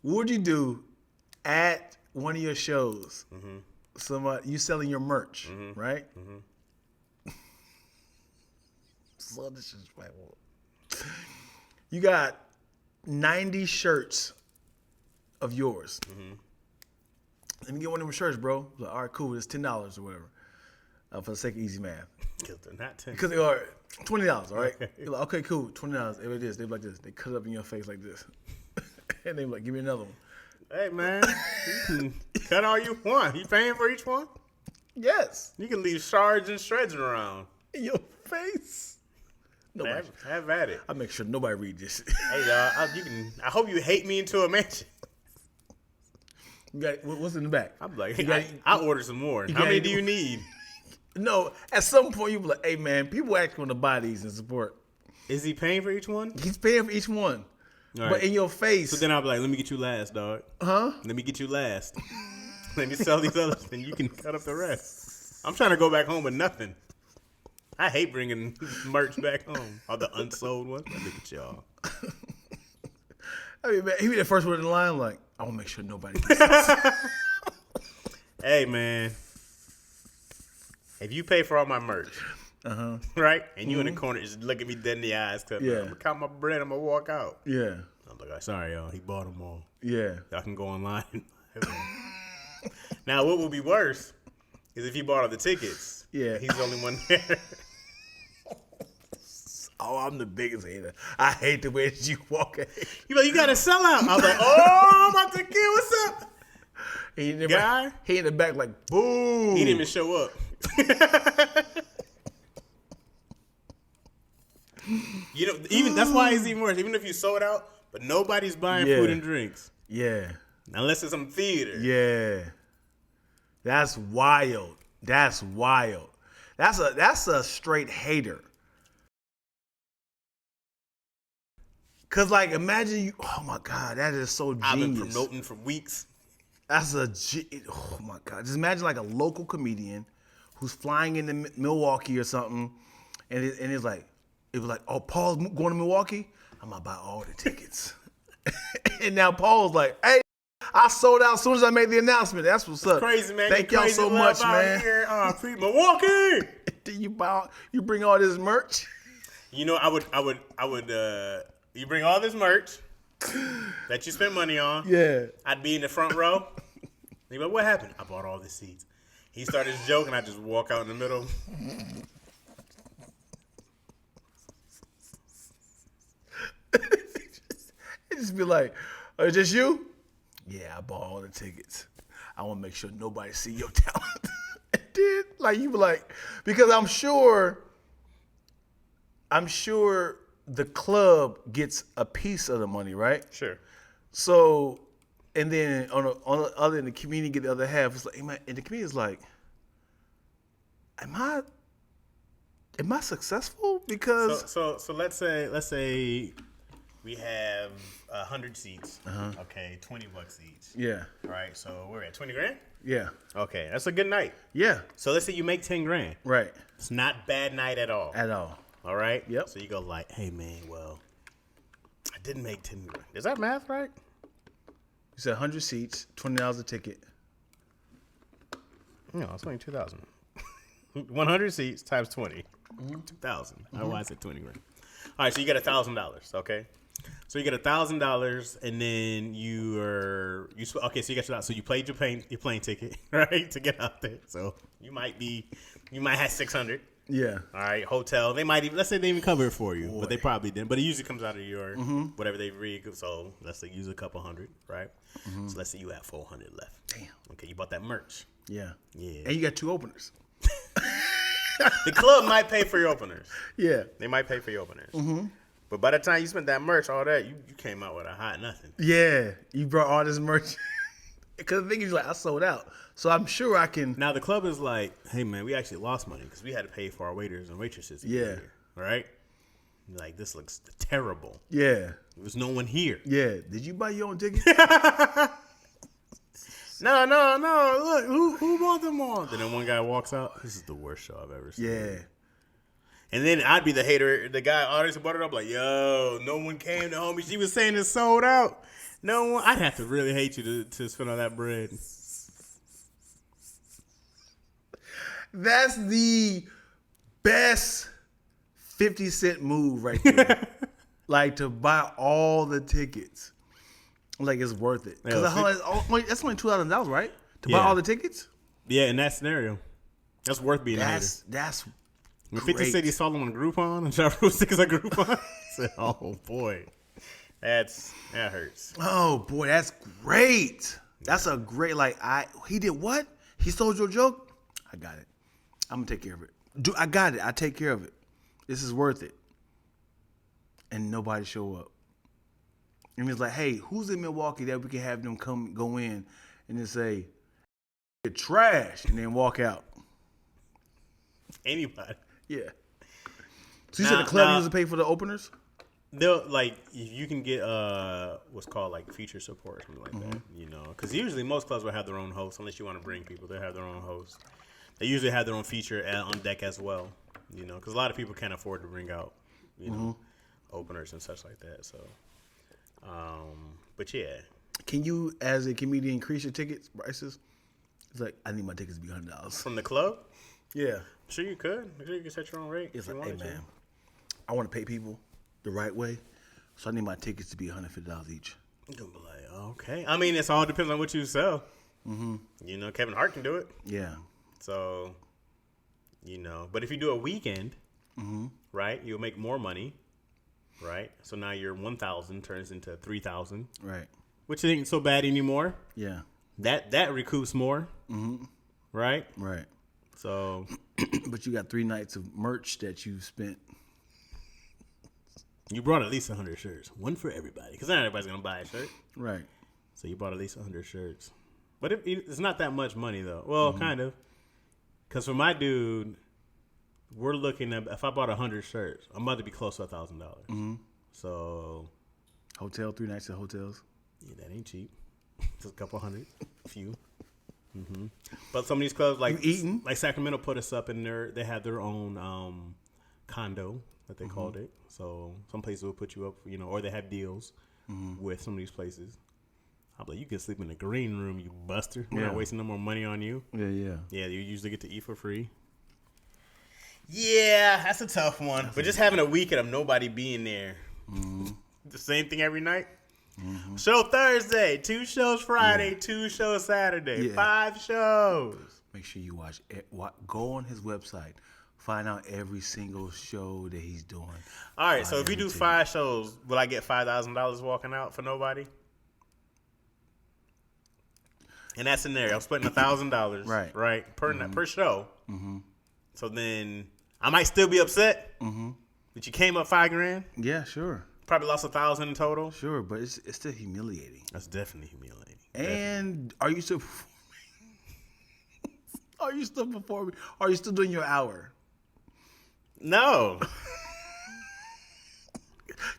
What would you do at one of your shows? You selling your merch, right? So disrespectful. You got 90 shirts of yours. Let me get one of them shirts, bro. Like, all right, cool. It's $10 or whatever. For the sake of easy math. Not 10. Because they are $20, all right? You're like, okay, cool, $20. It is. They're like this. They cut it up in your face like this. And they're like, give me another one. Hey, man. You can cut all you want. You paying for each one? Yes. You can leave shards and shreds around. In your face. Nobody. Have at it. I make sure nobody read this. Hey, dog. I hope you hate me into a mansion. You got what's in the back? I'm like, I'll order some more. How many do you need? No, at some point you be like, hey, man, people actually want to buy these and support. Is he paying for each one? He's paying for each one. Right. But in your face. So then I'll be like, let me get you last, dog. Huh? Let me get you last. Let me sell these others, and you can cut up the rest. I'm trying to go back home with nothing. I hate bringing merch back home. All the unsold ones. Look at y'all. I mean, man, he be the first one in the line, like, I want to make sure nobody gets this. Hey, man. If you pay for all my merch, right, and you in the corner just look at me dead in the eyes, I'm going to count my bread, I'm going to walk out. Yeah. I'm like, sorry, y'all. He bought them all. Yeah. Y'all can go online. Now, what would be worse is if he bought all the tickets. Yeah. He's the only one there. Oh, I'm the biggest hater. I hate the way that you walk. You like, you got to sell out. I was like, oh, I'm about to kill. What's up? He in the Guy? back, he in the back like, boo. He didn't even show up. You know, even that's why it's even worse. Even if you sold out, but nobody's buying food and drinks. Yeah. Unless it's some theater. Yeah. That's wild. That's wild. That's a straight hater. Cause like imagine you. Oh my God, that is so genius. I've been promoting for weeks. That's oh my God. Just imagine like a local comedian who's flying into Milwaukee or something, and it's like, it was like, oh, Paul's going to Milwaukee. I'm gonna buy all the tickets. And now Paul's like, hey, I sold out as soon as I made the announcement. That's what's up. Crazy, man. Thank y'all so much, man. Here, Milwaukee. Did you bring all this merch? You know, I would. You bring all this merch that you spent money on. Yeah. I'd be in the front row. He'd be like, what happened? I bought all the seats. He started his joke, and I just walk out in the middle. It just be like, oh, it's just you? Yeah, I bought all the tickets. I want to make sure nobody see your talent. And then, like, you be like, because I'm sure the club gets a piece of the money, right? Sure. So, and then on the other end, the community get the other half. It's like, and the comedian's like, am I successful? Because so let's say we have 100 seats. Okay, $20 each. yeah, Right. So we're at 20 grand. yeah, Okay, that's a good night. yeah, So let's say you make 10 grand. right, It's not a bad night at all. at all. All right. Yep. So you go like, hey man, well, I didn't make 10 grand. Is that math right? You said 100 seats, $20 a ticket. No, it's only 2,000. 100 seats times 20. 2,000. Otherwise, I said 20 grand. All right, so you get $1,000. Okay. So you get $1,000, and then okay. So you got your, so you played your plane ticket, right, to get out there. So you might have 600. Yeah, All right, hotel. They might even, let's say they even cover it for you, but they probably didn't. But it usually comes out of your whatever they read. So let's say use a couple hundred, right? So let's say you have 400 left. Damn. Okay, you bought that merch. yeah, Yeah. and you got 2 openers. The club might pay for your openers. Yeah, They might pay for your openers. But by the time you spent that merch, all that, you came out with a hot nothing. yeah, you brought all this merch. Because the thing is, like, I sold out, so I'm sure I can. Now the club is like, hey man, we actually lost money because we had to pay for our waiters and waitresses. Yeah. Right? Like, this looks terrible. Yeah, There was no one here. yeah. Did you buy your own ticket? No. Look, who bought them all? Then one guy walks out. This is the worst show I've ever seen. Yeah. And then I'd be the hater, the guy audience who brought it up, like, yo, no one came to homie. She was saying it's sold out. No one. I'd have to really hate you to spend all that bread. That's the best 50 Cent move right there. Like, to buy all the tickets. Like, it's worth it. Because that's only $2,000, right? To buy all the tickets? Yeah, in that scenario. That's worth being a hater. That's When 50 said he saw them on Groupon and Ja Rule stickers on Groupon, I said, oh, boy. That hurts. Oh, boy, that's great. That's a great, he did what? He sold your joke? I got it. I'm going to take care of it. I got it. I take care of it. This is worth it. And nobody show up. And he's like, hey, who's in Milwaukee that we can have them go in and then say, you're trash, and then walk out? Anybody. Yeah. So you said the club usually pay for the openers? They'll, you can get what's called feature support or something like that, you know, because usually most clubs will have their own host unless you want to bring people. They'll have their own host. They usually have their own feature on deck as well, you know, because a lot of people can't afford to bring out, you know, openers and such like that. So, but yeah. Can you, as a comedian, increase your tickets prices? It's like, I need my tickets to be $100 from the club. Yeah, sure you could. I'm sure you can set your own rate. It's like, hey man, I want to pay people the right way, so I need my tickets to be $150 each. You're gonna be like, okay. I mean, it's all depends on what you sell. Mm-hmm. You know, Kevin Hart can do it. Yeah. So, you know, but if you do a weekend, right, you'll make more money, right? So now your 1,000 turns into 3,000, right? Which ain't so bad anymore. Yeah. That recoups more, right? Right. So, but you got 3 nights of merch that you spent. You brought at least 100 shirts, one for everybody, because not everybody's gonna buy a shirt, right? So you bought at least 100 shirts, but it's not that much money though. Well, kind of, because for my dude, we're looking at if I bought 100 shirts, I'm about to be close to $1,000. So, hotel, 3 nights at hotels. Yeah, that ain't cheap. It's a couple hundred, a few. But some of these clubs, like Sacramento, put us up in there. They have their own condo that they called it. So some places will put you up, you know, or they have deals with some of these places. I'm like, you can sleep in the green room, you buster. We're not wasting no more money on you. Yeah. Yeah, you usually get to eat for free. Yeah, that's a tough one. But just having a weekend of nobody being there, the same thing every night. Show Thursday, 2 shows Friday, 2 shows Saturday, 5 shows. Make sure you watch. Go on his website. Find out every single show that he's doing. All right, so if you do 5 shows, will I get $5,000 walking out for nobody? In that scenario, I'm splitting $1,000, right, per show. So then I might still be upset, but you came up $5,000. Yeah, sure. Probably lost $1,000 in total. Sure, but it's still humiliating. That's definitely humiliating. And are you still performing? Are you still doing your hour? No.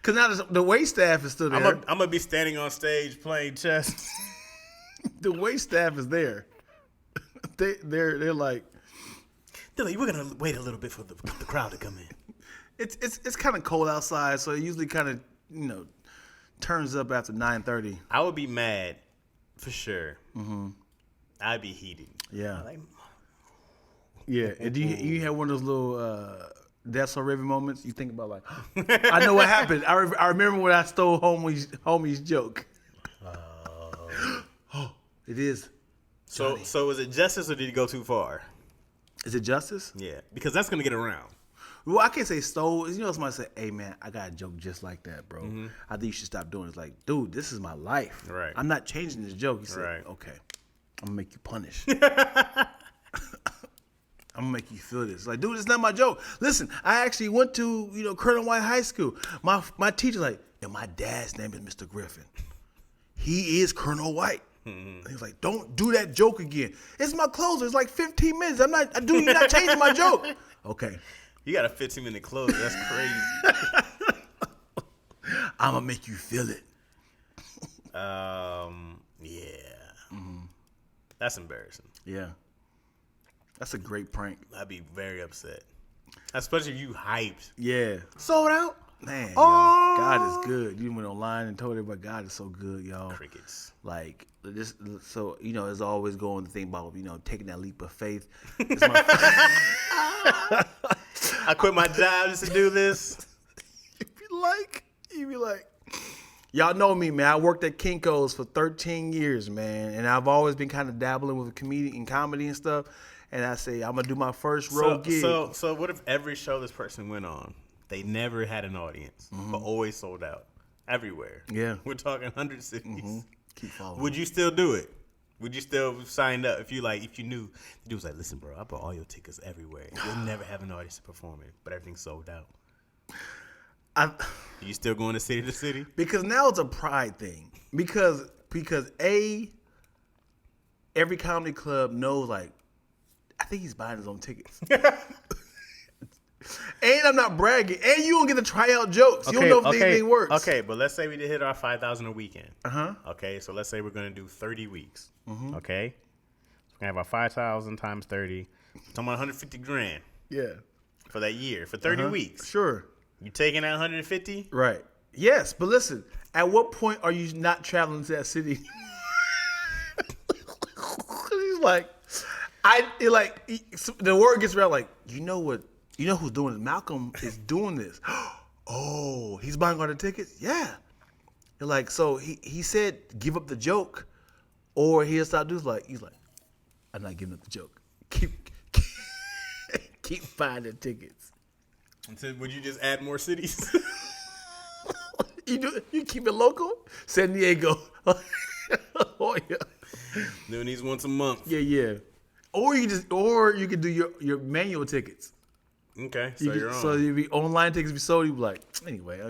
Because now the wait staff is still there. I'm gonna be standing on stage playing chess. The wait staff is there. They're like, we're gonna wait a little bit for the crowd to come in. It's kind of cold outside, so it usually kind of, you know, turns up after 9:30. I would be mad, for sure. I'd be heated. Yeah. Yeah. And do you have one of those little That's So Raven moments? You think about I know what happened. I remember when I stole homie's joke. Oh, it is. So is it justice or did he go too far? Is it justice? Yeah, because that's gonna get around. Well, I can't say stole. You know, somebody say, "Hey, man, I got a joke just like that, bro. I think you should stop doing it." It's like, dude, this is my life. Right. I'm not changing this joke. He said, right. "Okay, I'm gonna make you punish. I'm gonna make you feel this." Like, dude, it's not my joke. Listen, I actually went to Colonel White High School. My teacher's like, and my dad's name is Mr. Griffin. He is Colonel White. And he's like, don't do that joke again. It's my closer. It's like 15 minutes. You're not changing my joke. Okay. You got a 15-minute close. That's crazy. I'm gonna make you feel it. Yeah. That's embarrassing. Yeah. That's a great prank. I'd be very upset. Especially if you hyped. Yeah. Sold out. Man, Oh! yo, God is good. You went online and told everybody God is so good, y'all. Crickets. Like this, so it's always going to think about taking that leap of faith. It's my- I quit my job just to do this. you be like, y'all know me, man. I worked at Kinko's for 13 years, man, and I've always been kind of dabbling with comedy and stuff. And I say I'm gonna do my first road gig. So what if every show this person went on, they never had an audience, but always sold out everywhere? Yeah. We're talking 100 cities. Keep following. Would you still do it? Would you still sign up if you knew the dude was like, listen, bro, I bought all your tickets everywhere. You'll never have an audience to perform it, but everything's sold out. You still going to city to city? Because now it's a pride thing. Because every comedy club knows, like, I think he's buying his own tickets. And I'm not bragging. And you don't get to try out jokes. You don't know if anything works. Okay, but let's say we did hit our 5,000 a weekend. Uh-huh. Okay, so let's say we're going to do 30 weeks. Okay? So we're going to have our 5,000 times 30. We're talking about 150 grand Yeah. for that year, for 30 weeks. Sure. You taking out 150? Right. Yes, but listen, at what point are you not traveling to that city? He's like, the word gets around like, you know who's doing it? Malcolm is doing this. Oh, he's buying all the tickets? Yeah. You're like, so he said give up the joke or he'll stop doing he's like, I'm not giving up the joke. Keep buying the tickets. And so would you just add more cities? You keep it local? San Diego. Oh yeah. Doing these once a month. Yeah. Or you can do your manual tickets. Okay, so you're on. So you be online tickets be sold, you be like, anyway,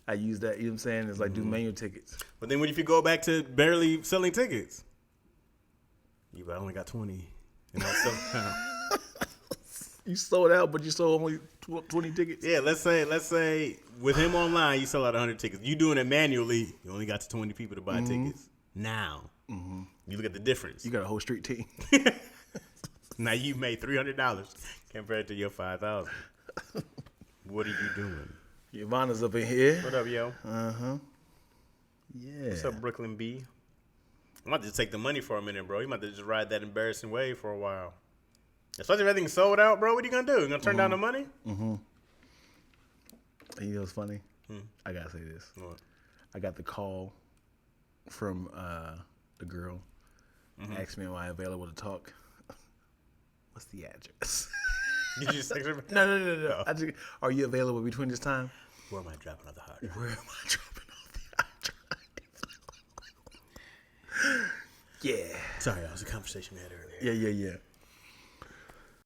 I use that, you know what I'm saying? It's like do manual tickets. But then what if you go back to barely selling tickets? I only got 20. And I still You sold out, but you sold only 20 tickets. Yeah, let's say with him online, you sell out 100 tickets. You doing it manually, you only got to 20 people to buy tickets. Now, you look at the difference. You got a whole street team. Now you made $300 compared to your 5,000. What are you doing? Ivana's up in here. What up, yo? Yeah. What's up, Brooklyn B? I'm about to take the money for a minute, bro. You might just ride that embarrassing wave for a while. Especially if everything's sold out, bro. What are you gonna do? You gonna turn down the money? And you know what's funny? I gotta say this. What? I got the call from the girl. Asked me, am I available to talk? What's the address? You just text her? No. I just, are you available between this time? Where am I dropping off the hard drive? Where am I dropping off the hard drive? Yeah. Sorry, that was a conversation we had earlier. Yeah.